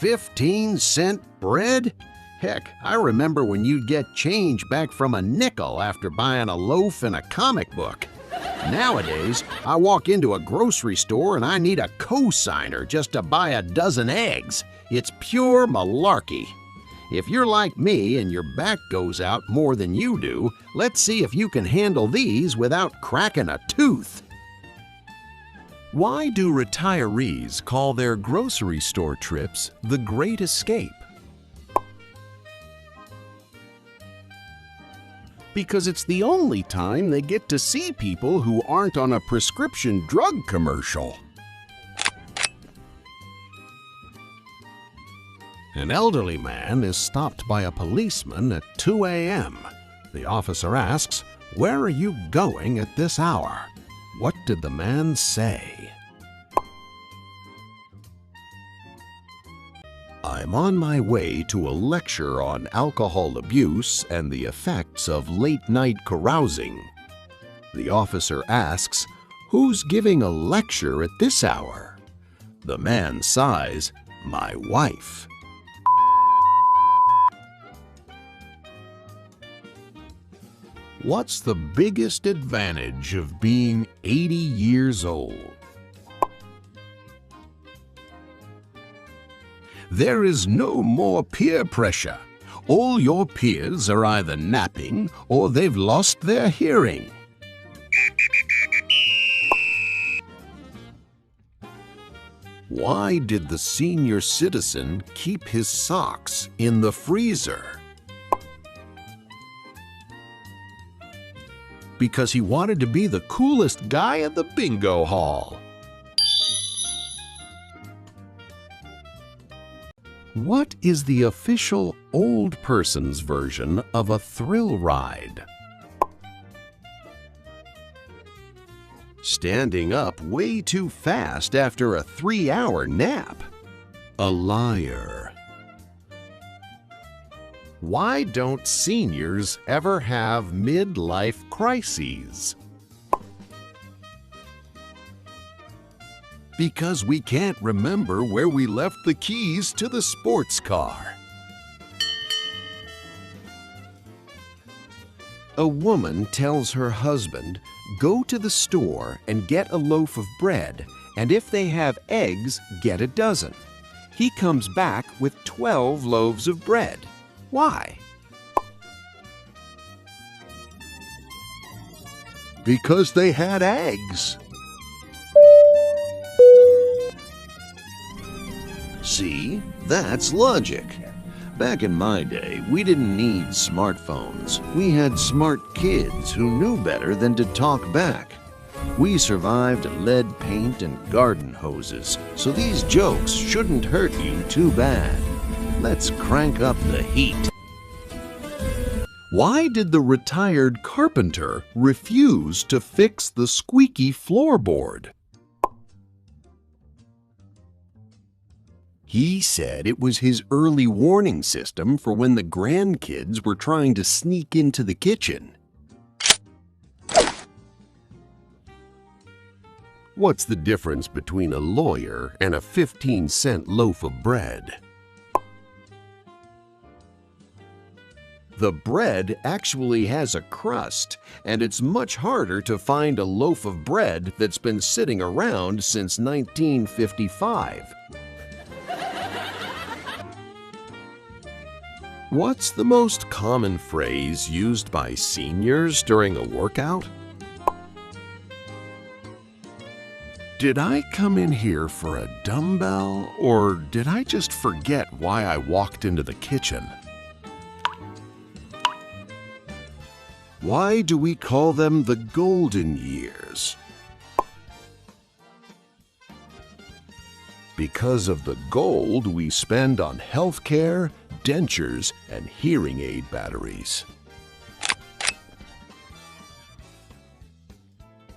15-cent bread? Heck, I remember when you'd get change back from a nickel after buying a loaf and a comic book. Nowadays, I walk into a grocery store and I need a cosigner just to buy a dozen eggs. It's pure malarkey. If you're like me and your back goes out more than you do, let's see if you can handle these without cracking a tooth. Why do retirees call their grocery store trips the Great Escape? Because it's the only time they get to see people who aren't on a prescription drug commercial. An elderly man is stopped by a policeman at 2 a.m. The officer asks, "Where are you going at this hour?" What did the man say? I'm on my way to a lecture on alcohol abuse and the effects of late-night carousing. The officer asks, "Who's giving a lecture at this hour?" The man sighs, "My wife." What's the biggest advantage of being 80 years old? There is no more peer pressure. All your peers are either napping or they've lost their hearing. Why did the senior citizen keep his socks in the freezer? Because he wanted to be the coolest guy at the bingo hall. What is the official old person's version of a thrill ride? Standing up way too fast after a 3-hour nap. A liar. Why don't seniors ever have midlife crises? Because we can't remember where we left the keys to the sports car. A woman tells her husband, "Go to the store and get a loaf of bread, and if they have eggs, get a dozen." He comes back with 12 loaves of bread. Why? Because they had eggs. See, that's logic. Back in my day, we didn't need smartphones. We had smart kids who knew better than to talk back. We survived lead paint and garden hoses, so these jokes shouldn't hurt you too bad. Let's crank up the heat. Why did the retired carpenter refuse to fix the squeaky floorboard? He said it was his early warning system for when the grandkids were trying to sneak into the kitchen. What's the difference between a lawyer and a 15-cent loaf of bread? The bread actually has a crust, and it's much harder to find a loaf of bread that's been sitting around since 1955. What's the most common phrase used by seniors during a workout? Did I come in here for a dumbbell, or did I just forget why I walked into the kitchen? Why do we call them the golden years? Because of the gold we spend on healthcare, dentures, and hearing aid batteries.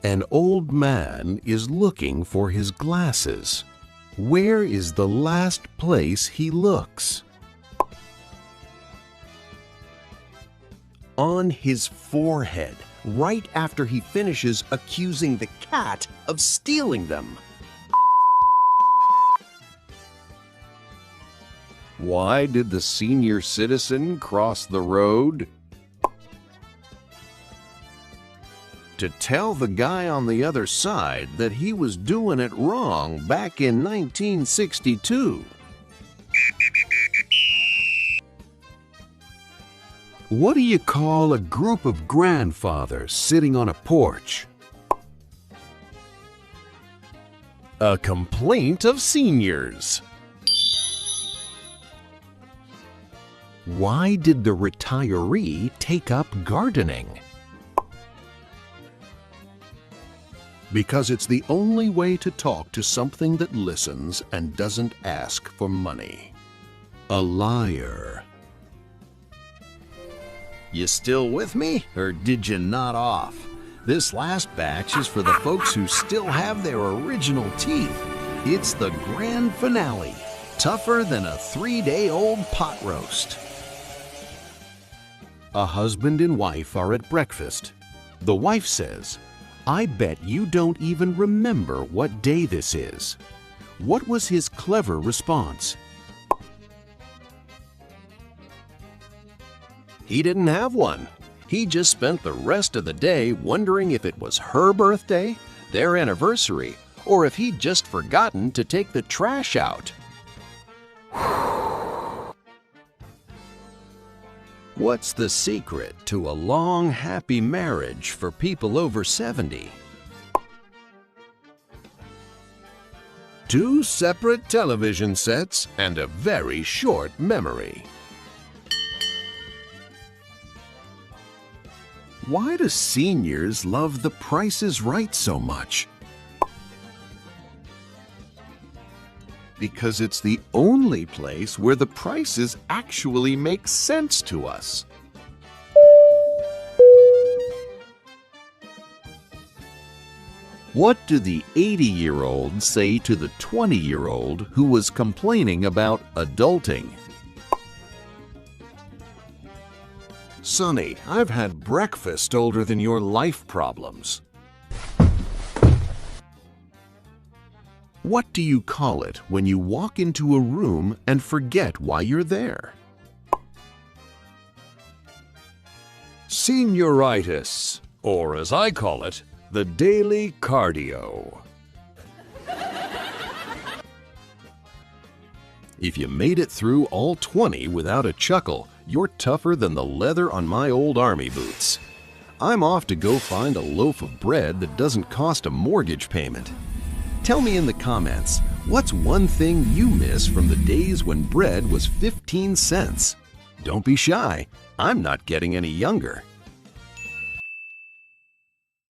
An old man is looking for his glasses. Where is the last place he looks? On his forehead, right after he finishes accusing the cat of stealing them. Why did the senior citizen cross the road? To tell the guy on the other side that he was doing it wrong back in 1962. What do you call a group of grandfathers sitting on a porch? A complaint of seniors. Why did the retiree take up gardening? Because it's the only way to talk to something that listens and doesn't ask for money. A liar. You still with me, or did you nod off? This last batch is for the folks who still have their original teeth. It's the grand finale, tougher than a 3-day-old pot roast. A husband and wife are at breakfast. The wife says, "I bet you don't even remember what day this is." What was his clever response? He didn't have one. He just spent the rest of the day wondering if it was her birthday, their anniversary, or if he'd just forgotten to take the trash out. What's the secret to a long, happy marriage for people over 70? 2 separate television sets and a very short memory. Why do seniors love The Price is Right so much? Because it's the only place where the prices actually make sense to us. What do the 80-year-old say to the 20-year-old who was complaining about adulting? Sonny, I've had breakfast older than your life problems. What do you call it when you walk into a room and forget why you're there? Senioritis, or as I call it, the daily cardio. If you made it through all 20 without a chuckle, you're tougher than the leather on my old army boots. I'm off to go find a loaf of bread that doesn't cost a mortgage payment. Tell me in the comments, what's one thing you miss from the days when bread was 15 cents? Don't be shy, I'm not getting any younger.